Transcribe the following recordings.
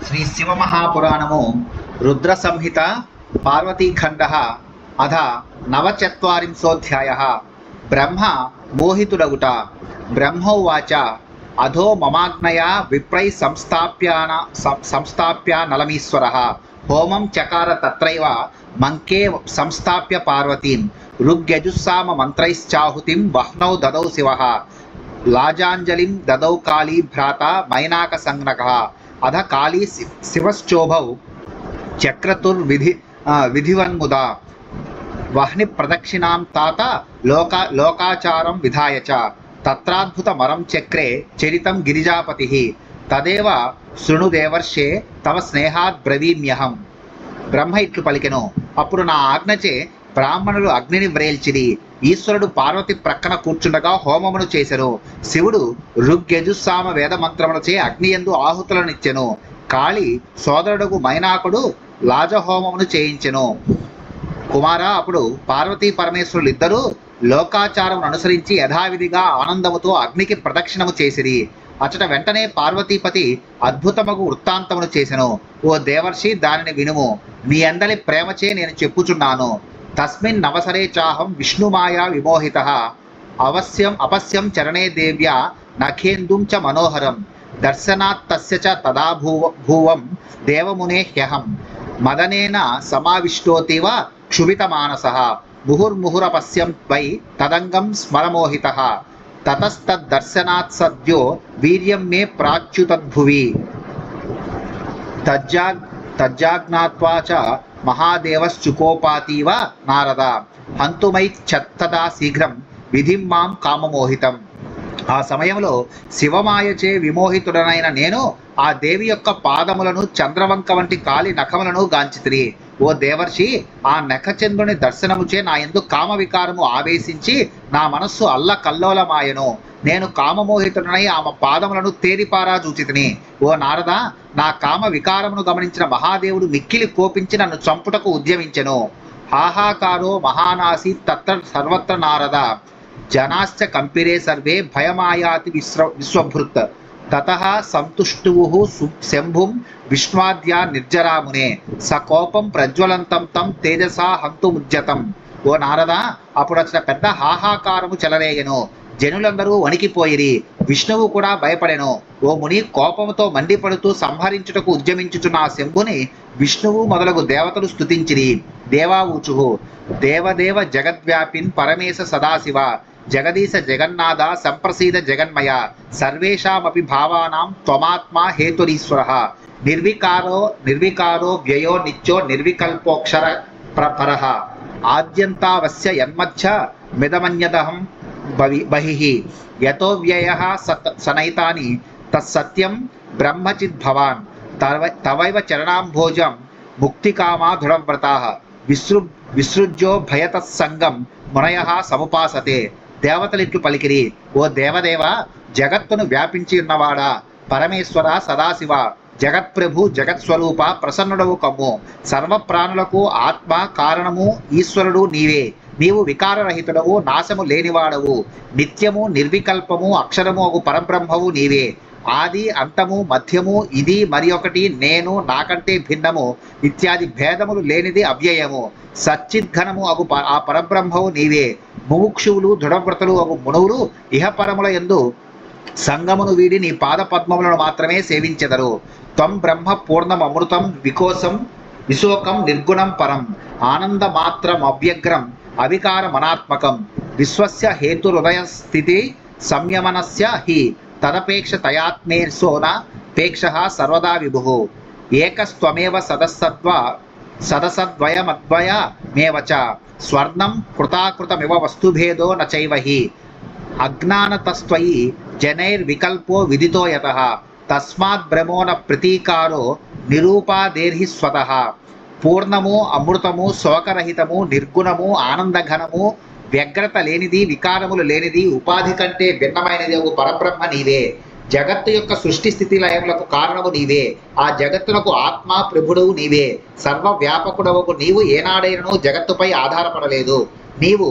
శ్రీ శివమహాపురాణము రుద్ర సంహిత పార్వతీఖండ అధ నవచత్వారింశోऽధ్యాయः బ్రహ్మ మోహితుడగుట. బ్రహ్మోవాచ అధో మమాజ్ఞయా విప్రై సంస్థాప్య నలమీశ్వరः హోమం చకార తత్రైవ మంకే సంస్థాప్య పార్వతీం ఋగ్యజుస్సామ మంత్రైశ్చాహుతిం వహ్నౌ దదౌ శివः లాజాంజలిం దదౌ కాళీ భ్రాత మైనాక సంజ్ఞకः అధ కాళీ శివశ్చోభౌ విధివన్ముదా వహ్ని ప్రదక్షిణాం తాత లోకాచారం విధాయ చ తత్రాద్భుతమరం చక్రే చరితం గిరిజాపతిః తదేవ శృణు దేవర్షే తవ స్నేహాద్ బ్రవీమ్యహం. బ్రహ్మ ఇట్లు పలికెను. అప్పుడు నా ఆజ్ఞచే బ్రాహ్మణులు అగ్నిని వ్రేల్చిరి. ఈశ్వరుడు పార్వతి ప్రక్కన కూర్చుండగా హోమమును చేసెను. శివుడు ఋగ్యజుస్సామ వేద మంత్రములచే అగ్నియందు ఆహుతులనిచ్చెను. కాళి సోదరుడుకు మైనాకుడు లాజహోమమును చేయించెను. కుమార, అప్పుడు పార్వతీ పరమేశ్వరులు ఇద్దరూ లోకాచారమును అనుసరించి యథావిధిగా ఆనందముతో అగ్నికి ప్రదక్షిణము చేసిరి. అచట వెంటనే పార్వతీపతి అద్భుతమగు వృత్తాంతమును చేసెను. ఓ దేవర్షి, దానిని వినుము. నీ అందలి ప్రేమచే నేను చెప్పుచున్నాను. తస్మిన్ నవసరే చాహం విష్ణుమాయా విమోహితః అపశ్యం చరణే దేవ్యా నఖేందుం చ మనోహరం దర్శనాత్ తస్య చ తదా భూవం దేవమునే హ్యహం మదనేన సమావిష్టోతివ క్షుభితమానసః ముహుర్ముహురపశ్యం వై తదంగం స్మరమోహితః తతస్తద్దర్శనాత్ సద్యో వీర్యం మే ప్రాచ్యుతద్భువి తజ్జాజ్ఞాత్వా చ మహాదేవశ్చుకోపాతీవ నారద హంతుమైచ్చత్తదా శీఘ్రం విధిం మాం కామమోహితం. ఆ సమయంలో శివమాయచే విమోహితుడనైన నేను ఆ దేవి యొక్క పాదములను చంద్రవంక వంటి కాలి నఖములను గాంచితిని. ఓ దేవర్షి, ఆ నఖచంద్రుని దర్శనముచే నా యందు కామ వికారము ఆవేశించి నా మనస్సు అల్లకల్లోలమాయెను. నేను కామమోహితుడనై ఆమె పాదములను తేరిపారా చూచితిని. ఓ నారద, నా కామ వికారమును గమనించిన మహాదేవుడు మిక్కిలి కోపించి నన్ను చంపుటకు ఉద్యమించెను. హాహాకారో మహానాసి తత్ర సర్వత్ర నారద జనాశ్చ కంపిరే సర్వే భయమాయాతి విశ్వభృత్ తతః సంతుష్టుః శంభుం విష్ణ్వాద్యా నిర్జరామునే స కోపం ప్రజ్వలంతం తం తేజసా హంతుముజ్జతం. ఓ నారద, అప్పుడు అసలు పెద్ద హాహాకారము చెలరేగెను. జనులందరూ వణికిపోయిరి. విష్ణువు కూడా భయపడెను. ఓ ముని, కోపముతో మండిపడుతూ సంహరించుటకు ఉద్యమించుచున్న ఆ శంభుని విష్ణువు మొదలగు దేవతలు స్తుతించిరి. దేవాఊచుః దేవదేవ జగద్వ్యాపిన్ పరమేశ సదాశివ జగదీశ జగన్నాథ సంప్రసీద జగన్మయ సర్వేషామపి భావానాం త్వమాత్మా హేతురీశ్వరః నిర్వికారో వ్యయో నిత్యో నిర్వికల్పోక్షర పరః ఆద్యంతావస్య యన్మధ్య మిదమన్యదహం బహిః యతో వ్యయః సనైతాని తత్సత్యం బ్రహ్మచిద్భవాన్ తవైవ చరణాంభోజం ముక్తికామా దృఢవ్రతాః విసృజ్యో భయతత్సంగం మునయః సముపాసతే. దేవతలిట్లు పలికిరి. ఓ దేవదేవ, జగత్తును వ్యాపించి ఉన్నవాడా, పరమేశ్వర, సదాశివ, జగత్ప్రభు, జగత్స్వరూప, ప్రసన్నుడవు కమ్ము. సర్వప్రాణులకు ఆత్మ కారణము ఈశ్వరుడు నీవే. నీవు వికారరహితుడవు, నాశము లేనివాడవు, నిత్యము నిర్వికల్పము అక్షరము అగు పరబ్రహ్మవు నీవే. ఆది అంతము మధ్యము ఇది మరి ఒకటి నేను నాకంటే భిన్నము ఇత్యాది భేదములు లేనిది అవ్యయము సచ్చిద్ఘనము అగు ఆ పరబ్రహ్మవు నీవే. ముముక్షువులు దృఢవ్రతులు అగు మునువులు ఇహపరముల యందు సంగమును వీడి నీ పాద పద్మములను మాత్రమే సేవించెదరు. త్వం బ్రహ్మ పూర్ణం అమృతం విశోకం నిర్గుణం పరం ఆనందమాత్రం అవ్యగ్రం అవికారమనాత్మకం విశ్వస్య హేతుహృదయ స్థితి సంయమనస్య హి తదపేక్ష తయాత్మేర్సోనపేక్షః సర్వదా విభుః ఏకస్త్వమేవ సదసద్వయమద్వయమేవ చ స్వర్ణం కృతాకృతమివ వస్తుభేదో న చైవ హి అజ్ఞానతస్త్వయి జనైర్వికల్పో విదితో యతః తస్మాత్ భ్రమో న ప్రతీకారో నిరూపాదేర్హి స్వతః. పూర్ణము, అమృతము, శోకరహితము, నిర్గుణము, ఆనందఘనము, వ్యగ్రత లేనిది, వికారములు లేనిది, ఉపాధి కంటే భిన్నమైనది పరబ్రహ్మ నీవే. జగత్తు యొక్క సృష్టి స్థితి లయములకు కారణము నీవే. ఆ జగత్తునకు ఆత్మ ప్రభుడవు నీవే. సర్వవ్యాపకుడవకు నీవు ఏనాడైనను జగత్తుపై ఆధారపడలేదు. నీవు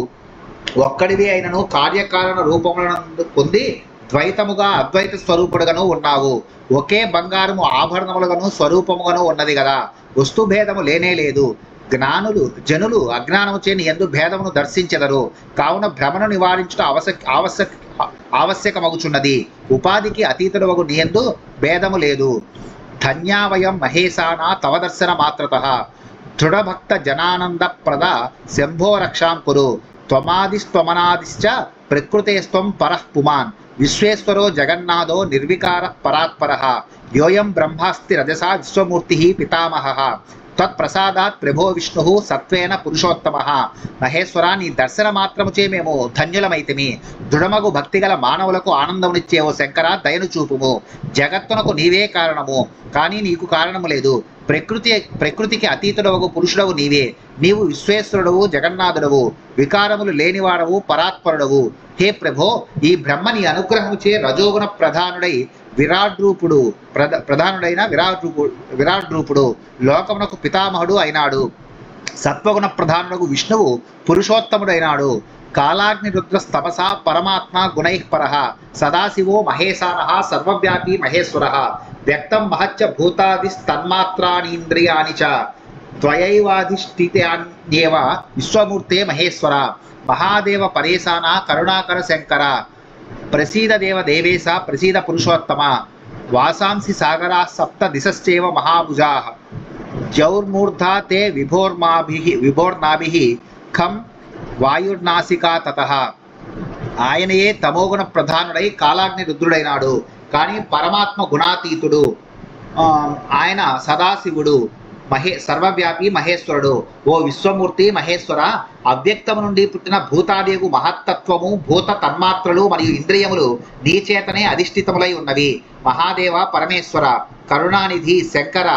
ఒక్కడివే అయినను కార్యకారణ రూపములను పొంది ద్వైతముగా అద్వైత స్వరూపుడుగాను ఉన్నావు. ఒకే బంగారము ఆభరణములుగాను స్వరూపముగాను ఉన్నది కదా. వస్తు భేదము లేనే లేదు. జనులు అజ్ఞానముచే నీ యందు భేదమును దర్శించెదరు. కావున భ్రమను నివారించుట ఆవశ్యకమగుచున్నది. ఉపాధికి అతీతుడవగు నీ యందు భేదము లేదు. ధన్యావయం మహేశానా తవ దర్శన మాత్రతః దృఢభక్త జనానంద ప్రద శంభో రక్షాం కురు. త్వమాదిస్త్వమనాదిశ్చ ప్రకృతేస్త్వం పరః పుమాన్. విశ్వేశ్వరో జగన్నాథో నిర్వికార పరాత్పరః. యోయం బ్రహ్మాస్తి రజసా విశ్వమూర్తి పితామహః. తత్ప్రసాదాత్ ప్రభో విష్ణు సత్వేన పురుషోత్తమ. మహేశ్వర, నీ దర్శన మాత్రముచే మేము ధన్యులమైతిమి. దృఢమగు భక్తిగల మానవులకు ఆనందమునిచ్చే ఓ శంకర, దయను చూపుము. జగత్తునకు నీవే కారణము, కానీ నీకు కారణము లేదు. ప్రకృతికి అతీతుడవగు పురుషుడవు నీవే. నీవు విశ్వేశ్వరుడవు, జగన్నాథుడవు, వికారములు లేనివాడవు, పరాత్పరుడవు. హే ప్రభో, ఈ బ్రహ్మ నీ అనుగ్రహముచే రజోగుణ ప్రధానుడైన విరాట్ రూపుడు లోకమునకు పితామహుడు అయినాడు. సత్వగుణ ప్రధానుడు విష్ణువు పురుషోత్తముడైనాడు. కాలాగ్ని రుద్ర స్తపస పరమాత్మ గుణైః పరః. సదాశివో మహేశానః సర్వవ్యాపీ మహేశ్వరః. వ్యక్తం మహచ్చ భూతాదిస్తన్మాత్రాణీంద్రియాణి చ త్వయైవాధిష్ఠితాన్యేవ విశ్వమూర్తే మహేశ్వర. మహాదేవ పరేశాన కరుణాకర శంకర. ప్రసీద దేవ దేవేశ ప్రసీద పురుషోత్తమ. వాసాంసి సాగరా సప్త దిశశ్చేవ మహాభుజాః. జౌర్మూర్ధా తే విభోర్నాభిః ఖం వాయుర్నాసికా తతః. ఆయనయే తమోగుణ ప్రధానుడై కాలాగ్ని రుద్రుడైనాడు. కానీ పరమాత్మ గుణాతీతుడు. ఆయన సదాశివుడు, సర్వవ్యాపి మహేశ్వరుడు. ఓ విశ్వమూర్తి మహేశ్వర, అవ్యక్తము నుండి పుట్టిన భూతాదేవు మహత్తత్వము, భూత తన్మాత్రలు మరియు ఇంద్రియములు నీ చేతనే అధిష్ఠితములై ఉన్నవి. మహాదేవ పరమేశ్వర, కరుణానిధి శంకర,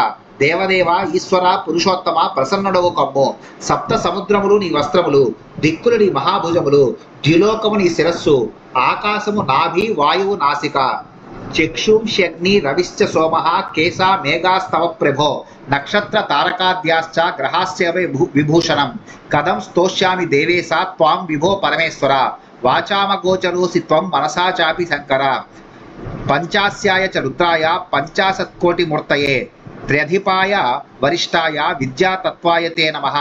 దేవదేవ ఈశ్వర పురుషోత్తమ, ప్రసన్నుడవు కమ్ము. సప్త సముద్రములు నీ వస్త్రములు, దిక్కులు నీ మహాభుజములు, ద్యులోకము నీ శిరస్సు, ఆకాశము నాభి, వాయువు నాసిక, చక్షుంష్యగ్ని రవిశ్చ సోమః కేశా మేఘాస్తవ ప్రభో. నక్షత్ర తారకాద్యాశ్చ గ్రహాశ్చ విభూషణం. కథం స్తోష్యామి దేవేశ త్వాం విభో పరమేశ్వర. వాచామగోచరోసి త్వం మనసా చాపి శంకర. పంచాస్యాయ చ రుద్రాయ పంచాశత్కోటి మూర్తయే. త్ర్యధిపాయ వరిష్టాయ విద్యాతత్వాయ తే నమః.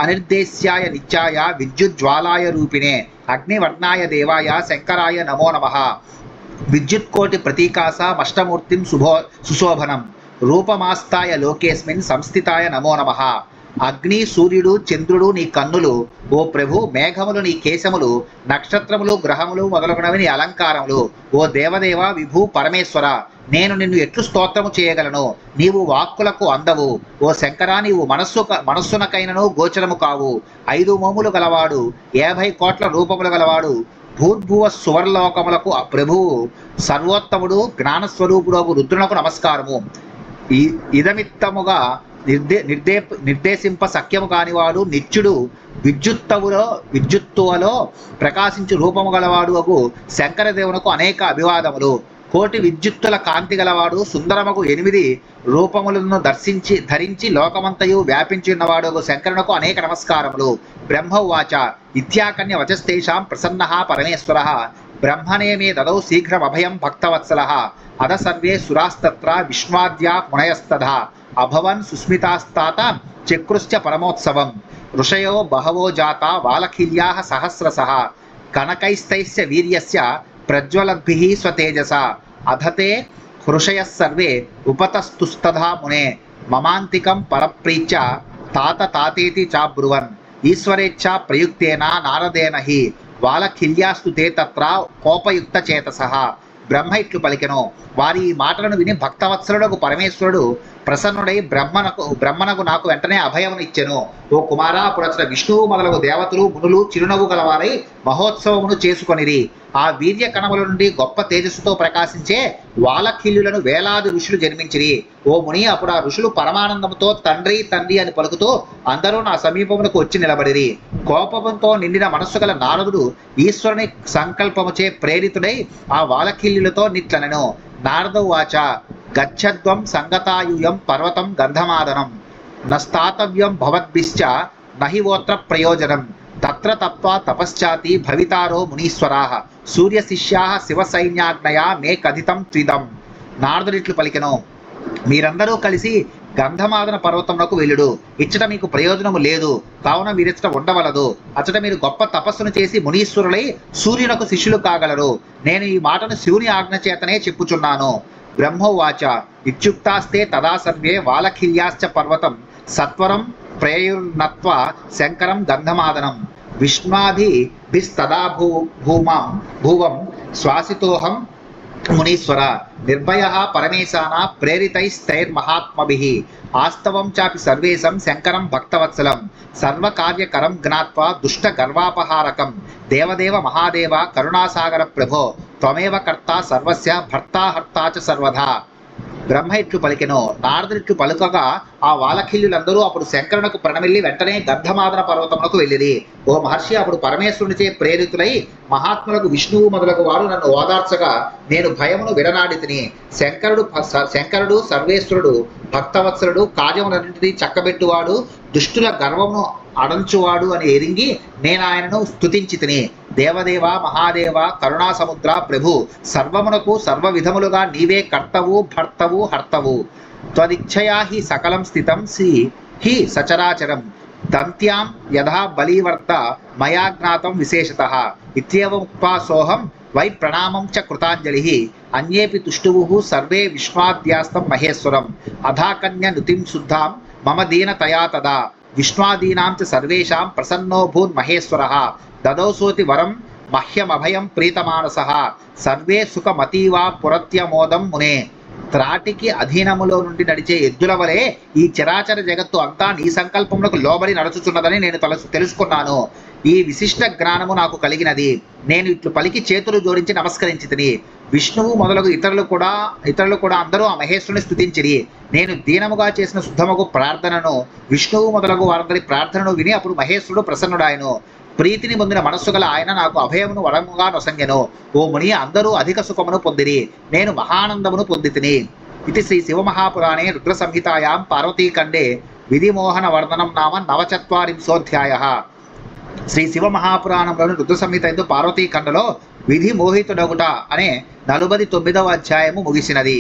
అనిర్దేశ్యాయ నిత్యాయ విద్యుజ్వాలాయ రూపిణే. అగ్నివర్ణాయ దేవాయ శంకరాయ నమో నమః. విద్యుత్కోటి ప్రతీకాసమష్టమూర్తిం సుశోభనం. రూపమాస్తాయ లోకేస్మిన్ సంస్థితాయ నమో నమః. అగ్ని, సూర్యుడు, చంద్రుడు నీ కన్నులు. ఓ ప్రభు, మేఘములు నీ కేశములు, నక్షత్రములు, గ్రహములు మొదలగునవి నీ అలంకారములు. ఓ దేవదేవ విభు పరమేశ్వర, నేను నిన్ను ఎట్లు స్తోత్రము చేయగలను? నీవు వాక్కులకు అందవు. ఓ శంకరా, నీవు మనస్సునకైనను గోచరము కావు. 5 మోములు గలవాడు, 50 కోట్ల రూపములు గలవాడు, భూర్భువ సువర్లోకములకు ప్రభువు, సర్వోత్తముడు, జ్ఞానస్వరూపుడు రుద్రునకు నమస్కారము. ఇదమిత్తముగా నిర్దేశింప సఖ్యము కానివాడు, నిత్యుడు, విద్యుత్తువలో ప్రకాశించు రూపము గలవాడు అగు శంకరదేవునకు అనేక అభివాదములు. కోటి విద్యుత్తుల కాంతి గలవాడు, సుందరమగు 8 రూపములను ధరించి లోకమంతయు వ్యాపించి ఉన్నవాడు శంకరునకు అనేక నమస్కారములు. బ్రహ్మవాచ ఇత్యాకన్య వచస్తేషాం ప్రసన్నః పరమేశ్వరః. బ్రహ్మణే మే దదౌ శీఘ్రమభయం భక్తవత్సలః. అద సర్వే సురాస్తత్ర విష్ణ్వాద్యా మునయస్తథా. అభవన్ సుస్మితాస్తాత చక్రుశ్చ పరమోత్సవం. ఋషయో బహవో జాతా వాలఖిల్యాః సహస్రశః. కనకైస్తైశ్చ వీర్యస్య ప్రజ్వలద్భిః స్వతేజసా. అధతే హృషయః సర్వే ఉపతస్తుస్తథా మునే. మమాంతికం పరప్రీత్య తాతేతి చాబ్రువన్. ఈశ్వరేచ్ఛా ప్రయుక్తేన నారదేన హి వాలఖిల్యాస్తు తే తత్ర కోపయుక్త చేతసః. బ్రహ్మ ఇట్లు పలికెను. వారి ఈ మాటలను విని భక్తవత్సలుడకు పరమేశ్వరుడు ప్రసన్నుడై బ్రహ్మనకు నాకు వెంటనే అభయమును ఇచ్చెను. ఓ కుమారా, అప్పుడు అతడు విష్ణువు మొదలగు దేవతలు మునులు చిరునవ్వు గలవారై మహోత్సవమును చేసుకొనిరి. ఆ వీర్య కణముల నుండి గొప్ప తేజస్సుతో ప్రకాశించే వాలఖిల్యులను వేలాది ఋషులు జన్మించిరి. ఓ ముని, అప్పుడు ఆ ఋషులు పరమానందముతో తండ్రి తండ్రి అని పలుకుతూ అందరూ నా సమీపమునకు వచ్చి నిలబడిరి. కోపంతో నిండిన మనస్సు గల నారదుడు ఈశ్వరుని సంకల్పముచే ప్రేరితుడై ఆ వాలఖిల్యులతో నిట్లనెను. నారదవాచ గచ్చద్వం సంగతాయుయం పర్వతం గంధమాదనం. నస్తాతవ్యం భవద్భిశ్చ నహివోత్ర ప్రయోజనం. తత్ర తత్వా తపశ్చాతి భవితారో మునీశ్వరాః సూర్య శిష్యాః శివ సైన్యాజ్ఞయా మే కథితం త్విదం. నారదుడిట్లు పలికెను, మీరందరూ కలిసి గంధమాదన పర్వతమునకు వెళ్ళుడు. ఇచ్చట మీకు ప్రయోజనము లేదు, కావున మీరిచ్చట ఉండవలదు. అచ్చట మీరు గొప్ప తపస్సును చేసి మునీశ్వరులై సూర్యునకు శిష్యులు కాగలరు. నేను ఈ మాటను శివుని ఆజ్ఞ చేతనే చెప్పుచున్నాను. బ్రహ్మోవాచ ఇత్యుక్తాస్తే తదా సర్వే వాలఖిల్యాశ్చ పర్వతం సత్వరం ప్రయుర్నత్వ శంకరం గంధమాదనం విష్ణాధిభిస్తదా భూవం శ్వాసితోహం మునీశ్వర నిర్భయ పరమేశాన ప్రేరితైస్తైర్మహాత్మభిః ఆస్తవం చాపి సర్వేశం శంకరం భక్తవత్సలం సర్వకార్యకరం జ్ఞాత్వా దుష్ట గర్వాపహారకం దేవదేవ మహాదేవ కరుణాసాగర ప్రభో త్వమేవ కర్త సర్వస్య భర్తా హర్తా చ సర్వదా. బ్రహ్మ ఇట్లు పలికెను. నారదుడిట్లు పలుకగా ఆ వాలఖిల్యులందరూ అప్పుడు శంకరునకు ప్రణమిల్లి వెంటనే గంధమాదన పర్వతమునకు వెళ్ళిరి. ఓ మహర్షి, అప్పుడు పరమేశ్వరునిచే ప్రేరితులై మహాత్ములకు విష్ణువు మొదలగు వారు నన్ను ఓదార్చగా నేను భయమును విడనాడితిని. శంకరుడు సర్వేశ్వరుడు, భక్తవత్సరుడు, కార్యములన్నింటినీ చక్కబెట్టువాడు, దుష్టుల గర్వమును అడంచువాడు అని ఎరింగి నేను ఆయనను స్తుతించి తిని. దేవదేవ మహాదేవ కరుణా సముద్ర ప్రభు సర్వమునకు సర్వ విధములుగా నీవే కర్తవు భర్తవు హర్తవు. త్వదిచ్ఛయా హి సకలం స్థితం హి సచరాచరం దంత్యాం యథా బలీవర్త మయా జ్ఞాతం విశేషతః ఇత్యేవముక్త్వా సోహం వై ప్రణామం చ కృతాంజలిః అన్యేపి తుష్టువుః సర్వే విశ్వాద్యాస్తం మహేశ్వరం అధాకన్య నుతిం శుద్ధాం మమ దీనతయా తదా విష్ణాదీనాం చ సర్వేషాం ప్రసన్నో భూన్ మహేశ్వరః దదోసోతి వరం మహ్యమభయం ప్రీతమానసః సర్వే సుఖమతీవా పురత్యమోదం మునే. త్రాటికి అధీనములో నుండి నడిచే ఎద్దుల వలె ఈ చరాచర జగత్తు అంతా నీ సంకల్పములకు లోబడి నడుచుచున్నదని నేను తెలుసుకున్నాను. ఈ విశిష్ట జ్ఞానము నాకు కలిగినది. నేను ఇట్లు పలికి చేతులు జోడించి నమస్కరించి తిని. విష్ణువు మొదలగు ఇతరులు కూడా అందరూ ఆ మహేశ్వరుని స్తుతించిరి. నేను దీనముగా చేసిన శుద్ధముకు ప్రార్థనను, విష్ణువు మొదలగు వారందరి ప్రార్థనను విని అప్పుడు మహేశ్వరుడు ప్రసన్నుడాయను. ప్రీతిని పొందిన మనస్సు గల ఆయన నాకు అభయమును వరముగా నొసంగెను. ఓ ముని, అందరూ అధిక సుఖమును పొందిరి, నేను మహానందమును పొందితిని. ఇది శ్రీ శివమహాపురాణే రుద్ర సంహితాయాం పార్వతీఖండే విధిమోహన వర్ణనం నామ 49వ. శ్రీ శివమహాపురాణంలోని రుద్ర సంహిత ఎందు పార్వతీఖండలో విధి మోహితుడగుట అనే 49వ అధ్యాయము ముగిసినది.